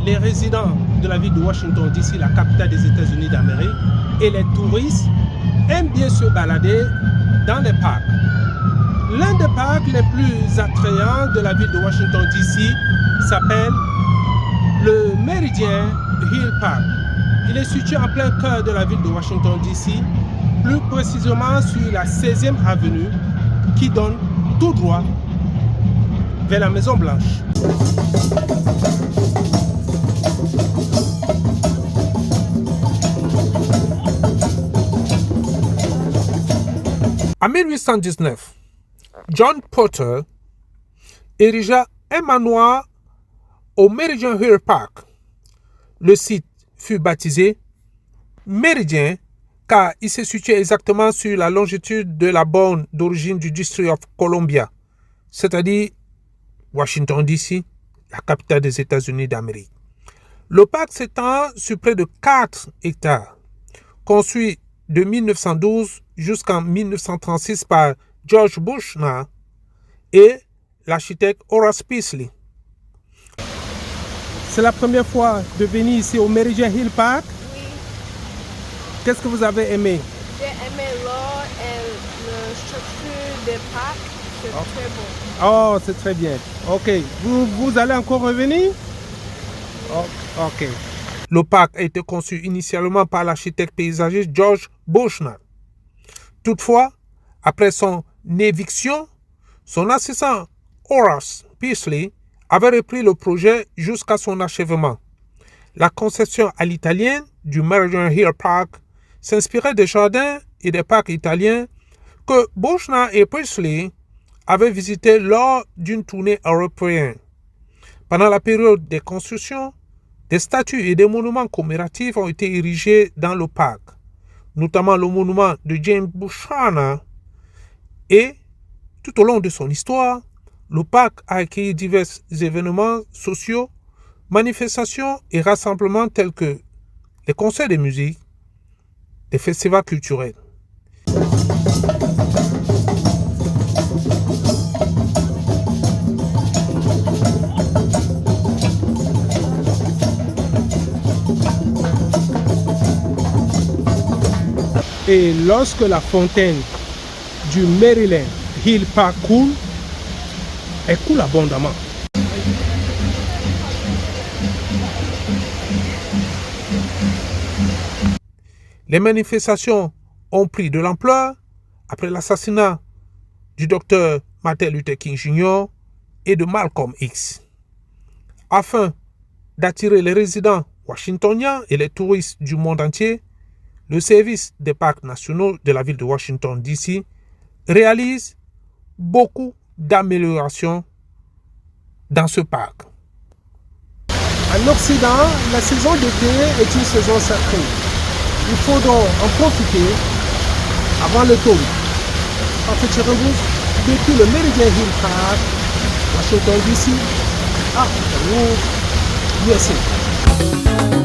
les résidents de la ville de Washington DC, la capitale des États-Unis d'Amérique, et les touristes aiment bien se balader dans les parcs. L'un des parcs les plus attrayants de la ville de Washington DC s'appelle le Meridian Hill Park. Il est situé en plein cœur de la ville de Washington DC, plus précisément sur la 16e avenue qui donne tout droit vers la Maison Blanche. En 1819, John Potter érigea un manoir au Meridian Hill Park. Le site fut baptisé Méridien car il se situait exactement sur la longitude de la borne d'origine du District of Columbia, c'est-à-dire Washington DC, la capitale des États-Unis d'Amérique. Le parc s'étend sur près de 4 hectares, construit de 1912 jusqu'en 1936 par George Bushnell et l'architecte Horace Peasley. C'est la première fois de venir ici au Meridian Hill Park. Oui, Qu'est-ce que vous avez aimé? j'ai aimé l'eau et la structure des parcs. C'est très bon. Oh, c'est très bien. Ok. Vous allez encore revenir? Oh, ok. Le parc a été conçu initialement par l'architecte paysagiste George Bushnell. Toutefois, après son éviction, son assistant Horace Peasley avait repris le projet jusqu'à son achèvement. La conception à l'italienne du Meridian Hill Park s'inspirait des jardins et des parcs italiens que Bushnell et Peasley avaient visités lors d'une tournée européenne. Pendant la période des constructions, des statues et des monuments commémoratifs ont été érigés dans le parc, notamment le monument de James Buchanan. Et tout au long de son histoire, le parc a accueilli divers événements sociaux, manifestations et rassemblements tels que les concerts de musique, des festivals culturels. Et lorsque la fontaine du Maryland Hill Park coule, elle coule abondamment. Les manifestations ont pris de l'ampleur après l'assassinat du docteur Martin Luther King Jr. et de Malcolm X. Afin d'attirer les résidents washingtoniens et les touristes du monde entier, le service des parcs nationaux de la ville de Washington, D.C. réalise beaucoup d'améliorations dans ce parc. En Occident, la saison d'été est une saison sacrée. Il faut donc en profiter avant le tournoi. Parfait Rebus, depuis le Meridian Hill Park, Washington DC, à USA.